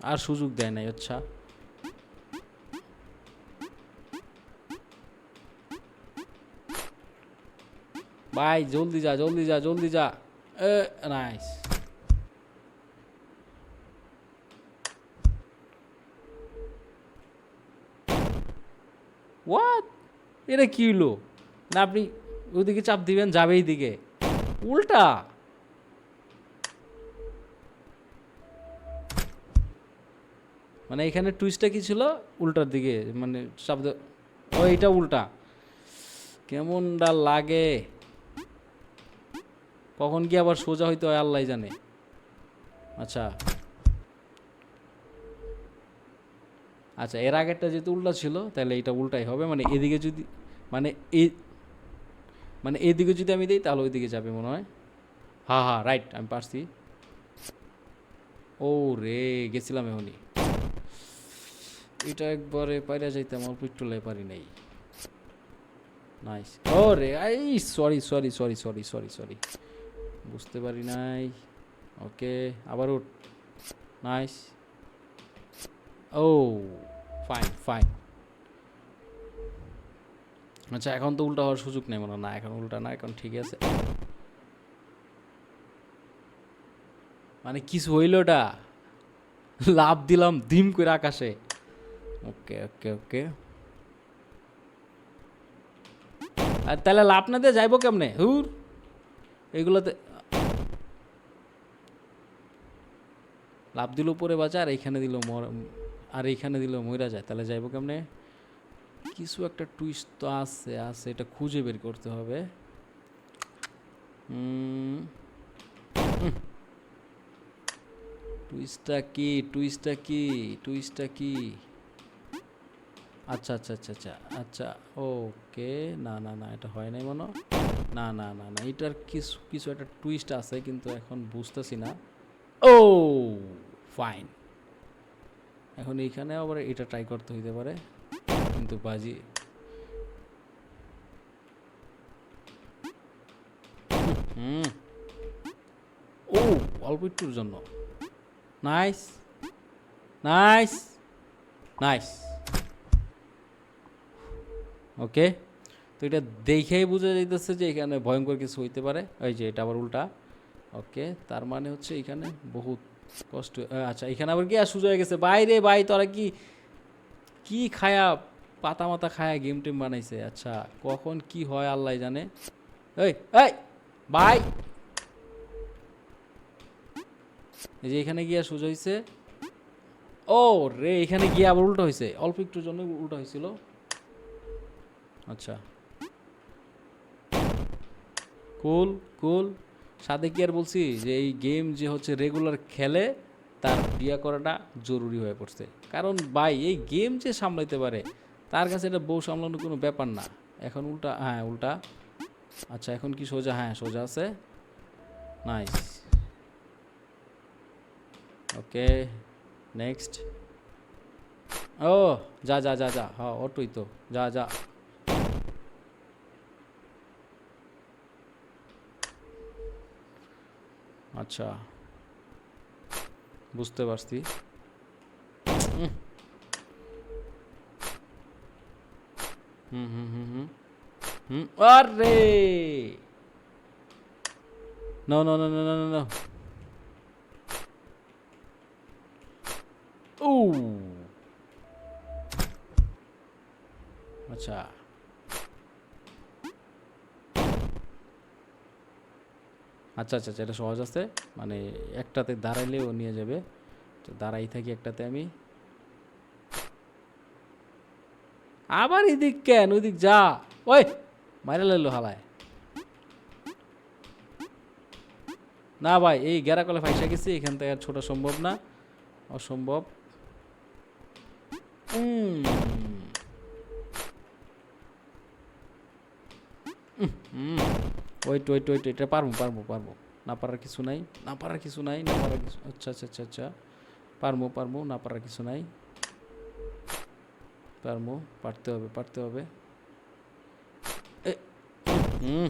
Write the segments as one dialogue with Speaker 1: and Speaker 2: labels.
Speaker 1: আর সুযোগ দেয় নাই। আচ্ছা ভাই জলদি যা জলদি যা জলদি যা। নাইস। হোয়াট, এটা কি হলো? না আপনি ওইদিকে চাপ দিবেন, যাবে এইদিকে, উল্টা। মানে এখানে টুইস্টটা কি ছিল? উল্টার দিকে মানে চাপ ও এইটা উল্টা। কেমনটা লাগে, কখন কি আবার সোজা হইতে হয় আল্লাহ জানে। আচ্ছা আচ্ছা, এর আগেরটা যেহেতু উল্টা ছিল তাহলে এটা উল্টাই হবে। মানে এদিকে যদি, মানে এই, মানে এদিকে যদি আমি দিই তাহলে ওইদিকে যাবে মনে হয়। হ্যাঁ হ্যাঁ রাইট, আমি পারছি। ও রে, গেছিলাম এখনই। এটা একবারে পাইরা যাইতাম, অল্প একটু লাই পারি নাই। নাইস। ও রে I, sorry sorry sorry sorry sorry sorry, বুঝতে পারি নাই। ওকে আবার উঠ। নাইস। ও ফাইন ফাইন। আচ্ছা এখন তো উল্টা হওয়ার সুযোগ নেই মনে হয়। না এখন উল্টা না, এখন ঠিক আছে। মানে কিছু হইল ওটা, লাভ দিলাম ডিম করে আকাশে। ওকে ওকে ওকে। আর তাহলে লাভ না দিয়ে যাইবো কেমনে হুর এগুলোতে? লাভ দিল উপরে বাজা, আর এইখানে দিল আর এইখানে দিল মইরা যায়, তাহলে যাইবো কেমনে? কিছু একটা টুইস্ট তো আছে, আছে, এটা খুঁজে বের করতে হবে। টুইস্টটা কি, টুইস্টটা কি, টুইস্টটা কি? আচ্ছা আচ্ছা আচ্ছা আচ্ছা আচ্ছা। ওকে, না না না, এটা হয় নাই মনে। না না না না, এটার কিছু কিছু একটা টুইস্ট আছে কিন্তু এখন বুঝতেছি না। ও ফাইন। এখন এইখানে আবার এটা ট্রাই করতে হইতে পারে, কিন্তু বাজি। হুম। ও, অল্প একটুর জন্য। Nice nice nice. ওকে, তো এটা দেখেই বোঝা যাইতেছে যে এখানে ভয়ঙ্কর কিছু হইতে পারে। ওই যে এটা আবার উল্টা। ওকে, তার মানে হচ্ছে এখানে বহুত কষ্ট। আচ্ছা এখানে আবার কি আর সুযোগ হয়ে গেছে? বাইরে ভাই তোরা কি কি খায়া, পাতা মাতা খায়া গেম টেম বানাইছে। আচ্ছা কখন কি হয় আল্লাহ জানে। এই এই ভাই, এই যে এখানে গিয়া সোজা হয়েছে। ও রে, এখানে গিয়ে আবার উল্টো হয়েছে, অল্প একটুর জন্য উল্টো হয়েছিল। আচ্ছা কুল কুল। সাদে কি আর বলছি যে এই গেম যে হচ্ছে রেগুলার খেলে তার বিয়া করাটা জরুরি হয়ে পড়ছে। কারণ ভাই এই গেম যে সামলাইতে পারে তার কাছে এটা বউ সামলানোর কোনো ব্যাপার না। এখন উল্টা, হ্যাঁ উল্টা। আচ্ছা এখন কি সোজা? হ্যাঁ সোজা আছে। নাইস। Okay next. ও যা যা যা যা, হ্যাঁ অটোই তো, যা যা। আচ্ছা বুঝতে পারছি। হুম হুম হুম হুম হুম। আরে no no no no no no. ও আচ্ছা আচ্ছা আচ্ছা আচ্ছা, এটা সহজ আছে। মানে একটাতে দাঁড়াইলেও নিয়ে যাবে, তো দাঁড়াই থাকি একটাতে আমি। আবার এদিক কেন, ওইদিক যা। ওই মাইরা লাইলো হালায়। না ভাই এই গেরা কলে ফাইসা গেছি, এখান থেকে আর ছোটা সম্ভব না, অসম্ভব। হুম হুম। ওয়েট ওয়েট ওয়েট, এটা পারবো পারবো পারবো। না পারার কিছু নাই, না পারার কিছু নাই, না পারার কিছু। আচ্ছা আচ্ছা আচ্ছা আচ্ছা, পারবো পারবো, না পারার কিছু নাই। পারবো, পারতে হবে পারতে হবে। এ হুম।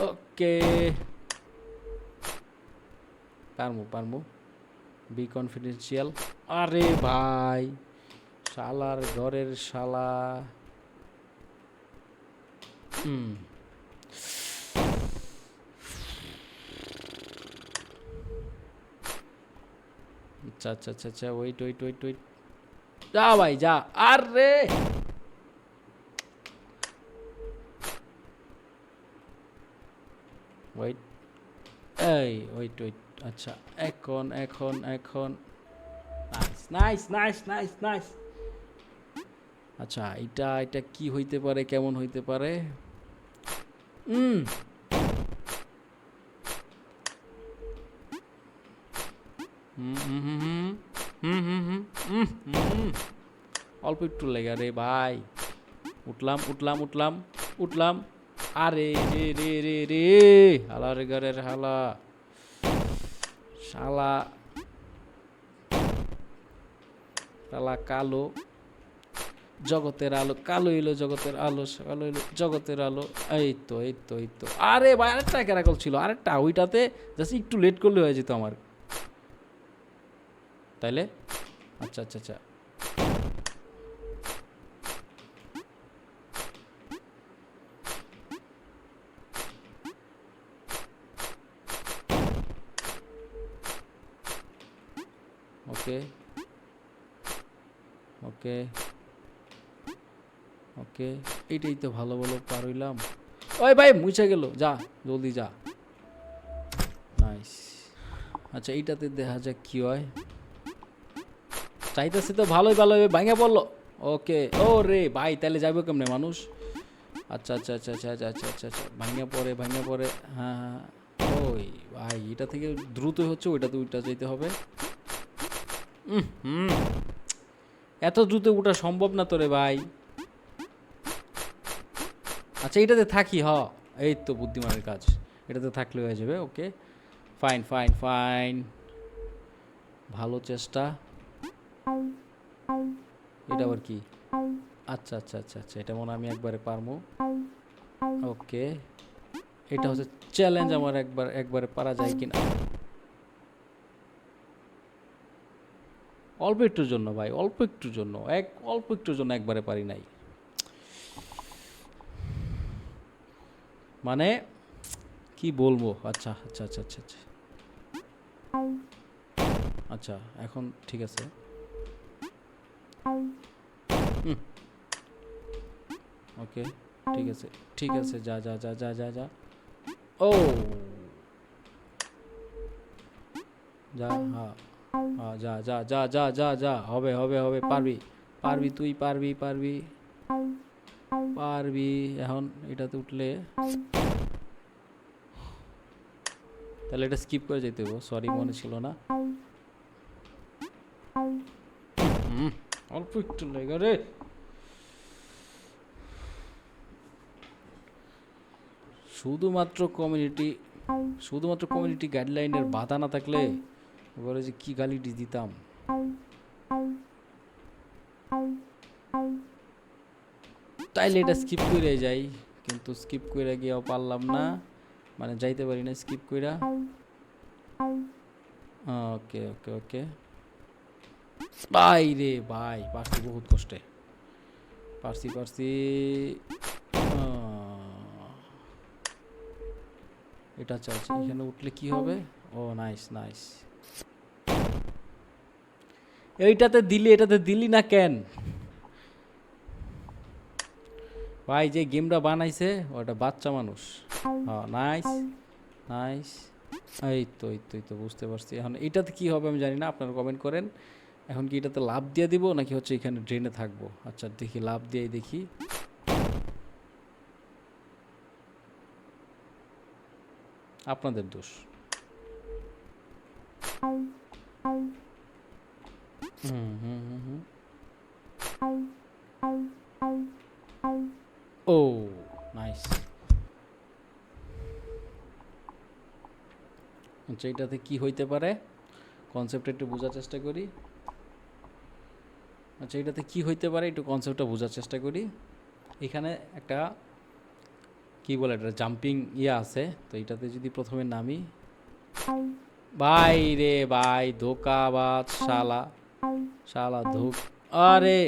Speaker 1: ওকে পারমু বি কনফিডেন্সিয়াল। আরে ভাই শালার ঘরের শালা। আচ্ছা আচ্ছা আচ্ছা আচ্ছা, ওয়েট ওয়েট ওয়েট ওয়েট, যা ভাই যা। আরে ওয়েট, এই ওয়েট ওয়েট, আচ্ছা এখন এখন এখন, nice nice nice nice nice. আচ্ছা এটা এটা কি হইতে পারে, কেমন হইতে পারে? হুম হুম হুম হুম হুম হুম হুম হুম হুম, অল্প একটু লেগে রে ভাই। উঠলাম উঠলাম উঠলাম উঠলাম। আরে রে রে রে রে, হালার ঘরের হালা শালা, শালা কালো জগতের আলো, কালো এলো জগতের আলো, কালো এলো জগতের আলো। এই তো এই তো এই তো। আরে ভাই আরেকটা ক্যারাকল ছিল, আরেকটা, ওইটাতে জাস্ট একটু লেট করলে হয়ে যেত আমার, তাইলে। আচ্ছা আচ্ছা আচ্ছা, ওকে ওকে ওকে, এইটাই তো ভালো ভালো পার হইলাম। ওই ভাই মুছে গেল, যা জলদি যা। নাইস। আচ্ছা এইটাতে দেখা যাক কি হয়। চাইতেছে তো ভালোই ভালো ভাঙা পড়লো। ওকে, ও রে ভাই তাহলে যাইব কেমনে মানুষ? আচ্ছা আচ্ছা আচ্ছা আচ্ছা আচ্ছা আচ্ছা আচ্ছা আচ্ছা, ভাঙা পড়ে। হ্যাঁ হ্যাঁ, ওই ভাই এটা থেকে দ্রুত হচ্ছে, ওইটাতে ওইটা যেতে হবে। হুম, এত দ্রুত ওটা সম্ভব না তো রে ভাই। আচ্ছা এটাতে থাকি, এই তো বুদ্ধিমানের কাজ, এটাতে থাকলে হয়ে যাবে। ওকে ফাইন ফাইন ফাইন, ভালো চেষ্টা। এটা আবার কি? আচ্ছা আচ্ছা আচ্ছা আচ্ছা, এটা মনে আমি একবারে পারবো। ওকে, এটা হচ্ছে চ্যালেঞ্জ আমার, একবারে পারা যায় কিনা। অল্প একটুর জন্য ভাই, অল্প একটুর জন্য, অল্প একটুর জন্য একবারে পারি নাই, মানে কি বলবো। আচ্ছা আচ্ছা আচ্ছা আচ্ছা আচ্ছা আচ্ছা, এখন ঠিক আছে। ওকে ঠিক আছে ঠিক আছে, যা যা যা যা যা যা। ও যা, হ্যাঁ হ্যাঁ, যা যা যা যা যা যা, হবে হবে হবে, পারবি পারবি, তুই পারবি পারবি পারবি। এখন এটাতে উঠলে তাহলে এটা স্কিপ করে যেতে হবে, সরি মনে ছিল না। অল্প একটু লেগে রে। শুধুমাত্র কমিউনিটি গাইডলাইনের বাধা না থাকলে এবারে যে কি গালিটি দিতাম। তাইলে এটা স্কিপ করে যাই, কিন্তু স্কিপ করে গিয়েও পারলাম না, মানে যাইতে পারি না স্কিপ কইরা। ওকে ওকে ওকে, ভাই রে ভাই, পারছি বহুত কষ্টে, পারছি পারছি। এটা চাইছি, এখানে উঠলে কি হবে? ও নাইস নাইস। এটাতে দিলি না কেন ভাই? যে গেমটা বানাইছে ওটা বাচ্চা মানুষ। হ্যাঁ নাইস নাইস, এই তো বুঝতে পারছি। এখন এটাতে কি হবে আমি জানি না, আপনারা কমেন্ট করেন। এখন কি এটাতে লাভ দিয়ে দিব নাকি হচ্ছে এখানে ড্রেনে থাকবো? আচ্ছা দেখি, লাভ দিয়েই দেখি। আপনাদের দোষ। হুম হুম হুম হুম, ও নাইস। আচ্ছা এটাতে কি হইতে পারে, কনসেপ্টটা একটু বোঝার চেষ্টা করি। আচ্ছা এটাতে কি হইতে পারে, একটু কনসেপ্টটা বোঝার চেষ্টা করি। এখানে একটা কি বলে, এটা জাম্পিং ইয়ে আছে, তো এটাতে যদি প্রথমে নামি, ভাই রে ভাই, ধোকাবাজ শালা, শালা ধোক। আরে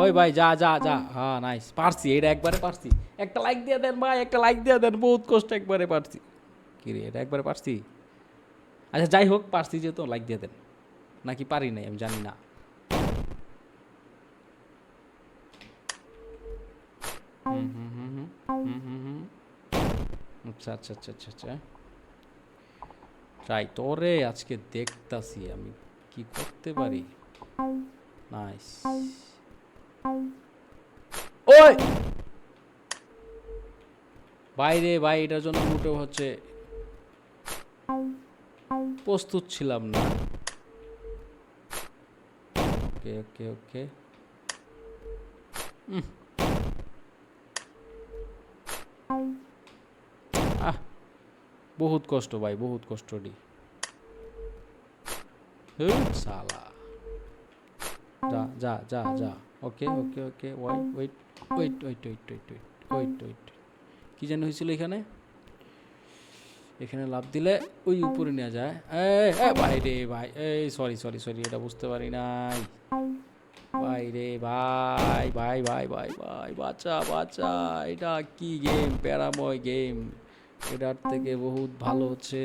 Speaker 1: ওই ভাই, যা যা যা, হ্যাঁ নাইস, পারছি, এটা একবারে পারছি। একটা লাইক দিয়ে দেন ভাই, একটা লাইক দিয়ে দেন, বহুত কষ্ট, একবারে পারছি। কি রে, এটা একবারে পারছি। আচ্ছা যাই হোক, পারছি যেহেতু লাইক দিয়ে দেন। নাকি পারি নাই, আমি জানি না। হুম হুম হুম হুম হুম হুম হুম। আচ্ছা আচ্ছা আচ্ছা আচ্ছা আচ্ছা, ট্রাই তোরে আজকে দেখতাছি আমি কি করতে পারি। নাইস। ওই বাইরে ভাই, এটার জন্য মোটেও হচ্ছে প্রস্তুত ছিলাম না। ওকে ওকে ওকে। আহ, বহুত কষ্ট ভাই, বহুত কষ্ট ডি। সালা, যা যা যা যা। Okay okay okay, wait wait wait wait wait wait wait wait wait. কি যেন হয়েছিল এখানে? এখানে লাভ দিলে ওই উপরে নেওয়া যায়। ভাই রে ভাই, এই সরি সরি সরি, এটা বুঝতে পারি নাই। ভাই রে ভাই ভাই ভাই ভাই ভাই, বাঁচা বাঁচা। এটা কি গেম, প্যারাময় গেম। এটার থেকে বহুত ভালো হচ্ছে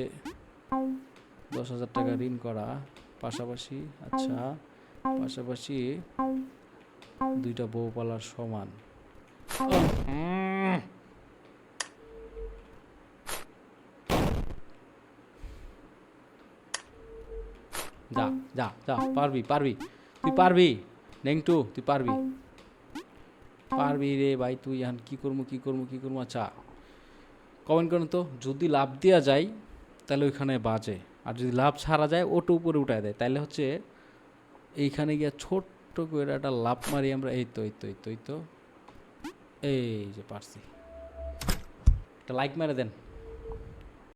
Speaker 1: 10,000 টাকা ঋণ করা, পাশাপাশি। আচ্ছা, পাশাপাশি দুইটা বউ পালার সমান। যা যা যা, পারবি পারবি, তুই পারবি। নেংটু, তুই পারবি, পারবি রে ভাই তুই। এখন কি করবো কি করবো কি করবো? আচ্ছা কমেন্ট করুন তো, যদি লাভ দেওয়া যায় তাহলে ওইখানে বাজে, আর যদি লাভ ছাড়া যায় ওটা উপরে উঠায় দেয়, তাহলে হচ্ছে এইখানে গিয়া ছোট্ট করে একটা লাভ মারি আমরা। এই তো এই তো এই তো এই তো, এই যে পারছি। একটা লাইক মেরে দেন।